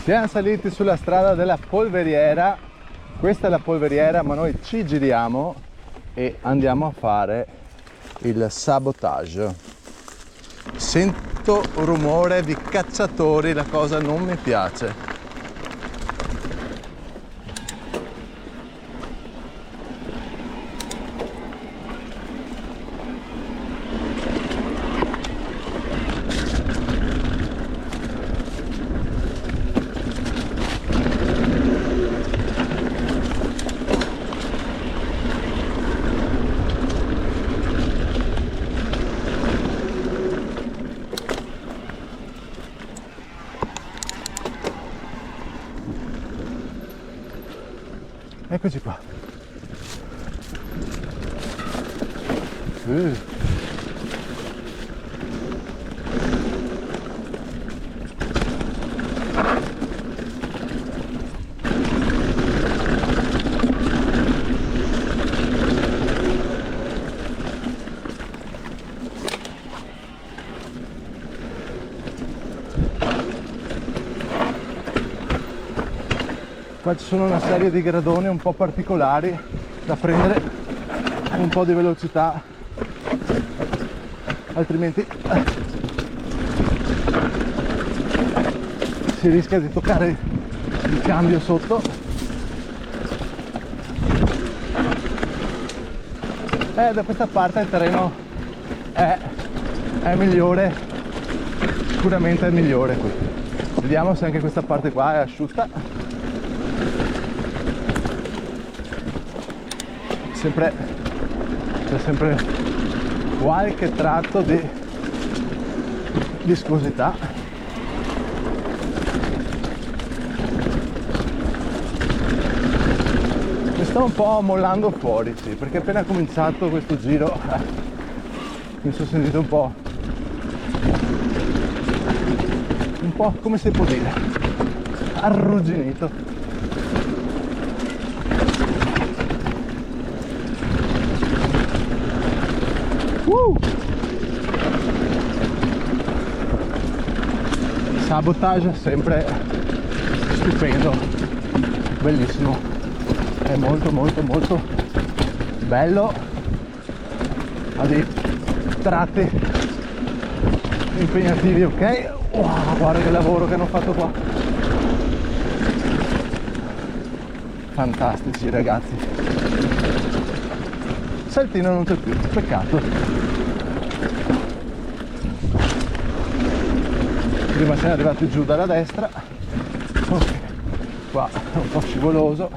Siamo saliti sulla strada della polveriera. Questa è la polveriera, ma noi ci giriamo e andiamo a fare il sabotage. Sento rumore di cacciatori, la cosa non mi piace. Eccoci qua. Qua ci sono una serie di gradoni un po' particolari da prendere un po' di velocità, altrimenti si rischia di toccare il cambio sotto. Da questa parte il terreno è migliore, sicuramente è migliore qui. Vediamo se anche questa parte qua è asciutta. C'è sempre qualche tratto di viscosità. Mi sto un po' mollando fuori, sì, perché appena cominciato questo giro mi sono sentito un po' come si può dire, arrugginito. Sabotage sempre stupendo, bellissimo, è molto bello, ha dei tratti impegnativi, ok? Wow, guarda che lavoro che hanno fatto qua, fantastici ragazzi. Saltino non c'è più, peccato. Prima siamo arrivati giù dalla destra, ok, qua è un po' scivoloso,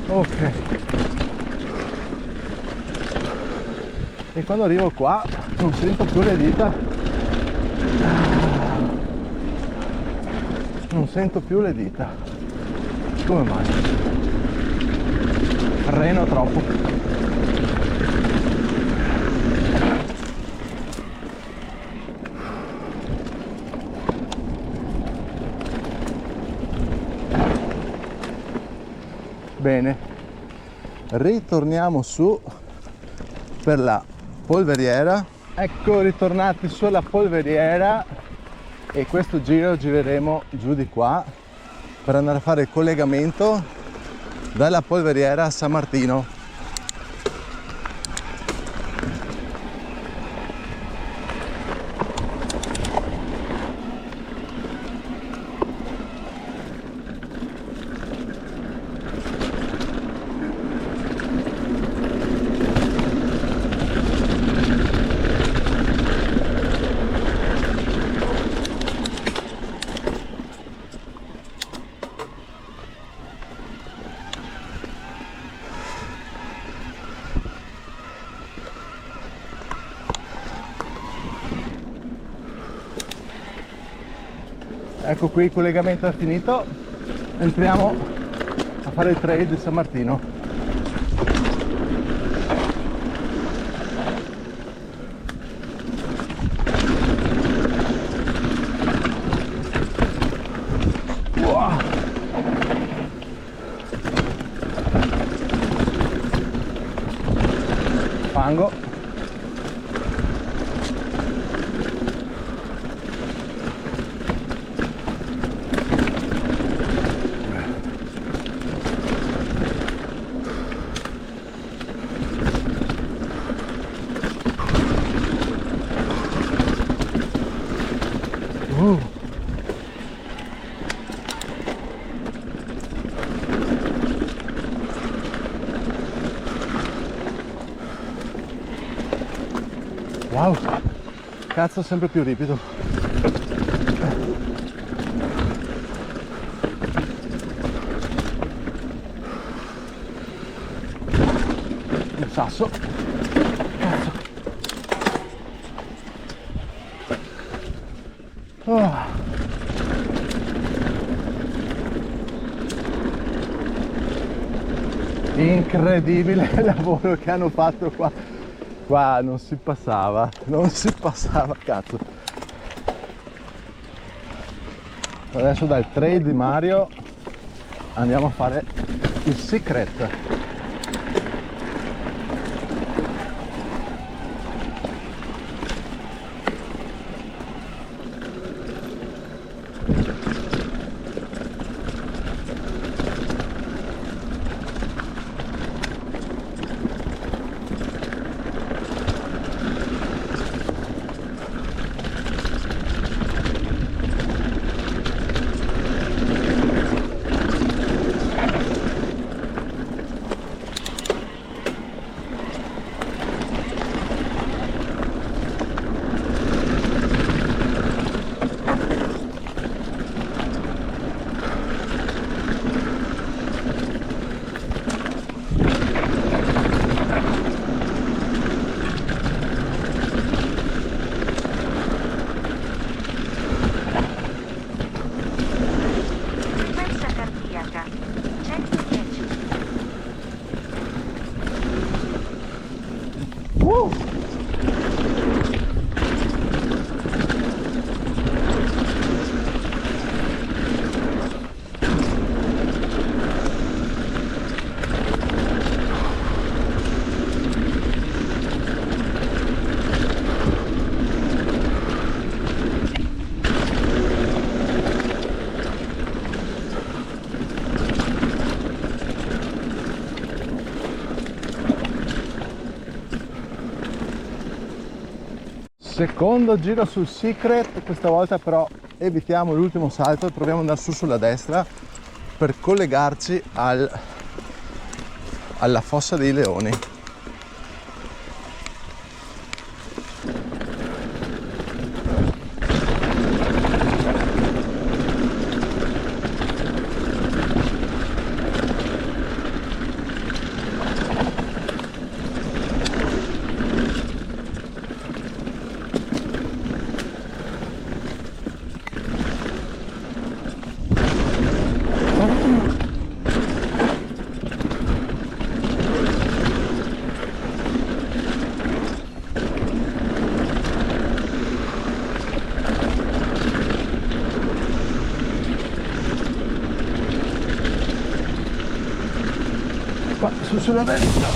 ok, e quando arrivo qua non sento più le dita, non sento più le dita, come mai? Freno troppo. Bene, ritorniamo su per la polveriera. Ecco, ritornati sulla polveriera e questo giro gireremo giù di qua per andare a fare il collegamento dalla polveriera a San Martino. Ecco qui il collegamento è finito, entriamo a fare il trail di San Martino. Wow. Fango. Wow, cazzo, sempre più ripido. Un sasso. Cazzo. Oh. Incredibile il lavoro che hanno fatto qua. Qua non si passava, cazzo. Adesso dal trail di Mario andiamo a fare il secret. Secondo giro sul secret, questa volta però evitiamo l'ultimo salto e proviamo ad andare su sulla destra per collegarci alla fossa dei leoni. Qua su sulla destra.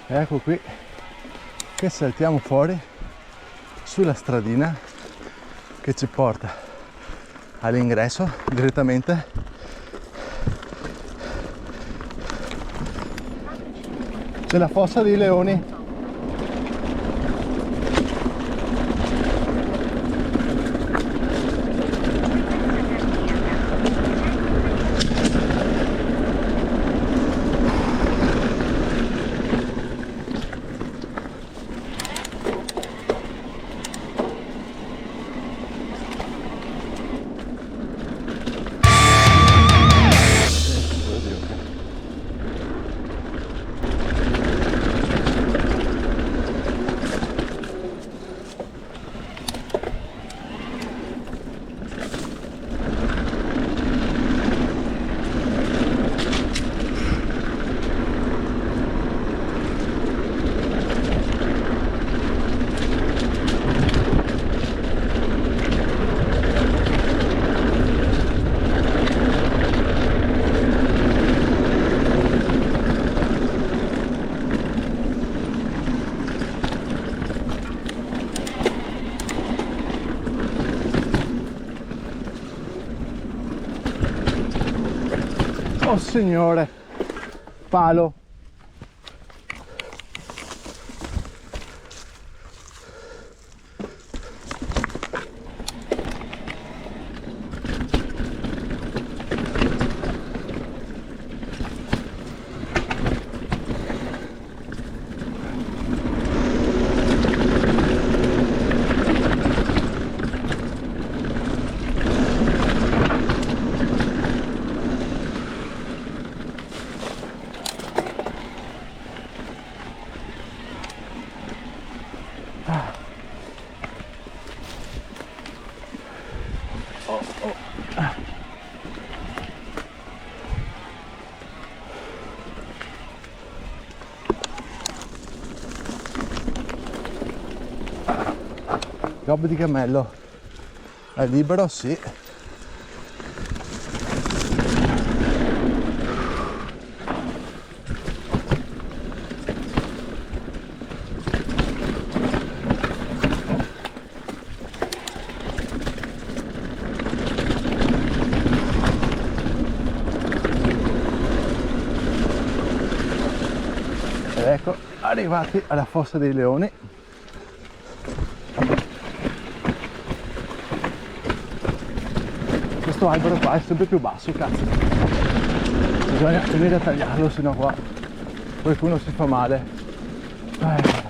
Ecco qui che saltiamo fuori sulla stradina che ci porta all'ingresso direttamente della fossa dei leoni. Oh signore, palo. Gobbo di cammello. È libero? Sì. Ed ecco, arrivati alla fossa dei leoni. Questo albero qua è sempre più basso, cazzo. Bisogna venire a tagliarlo, sennò qua qualcuno si fa male.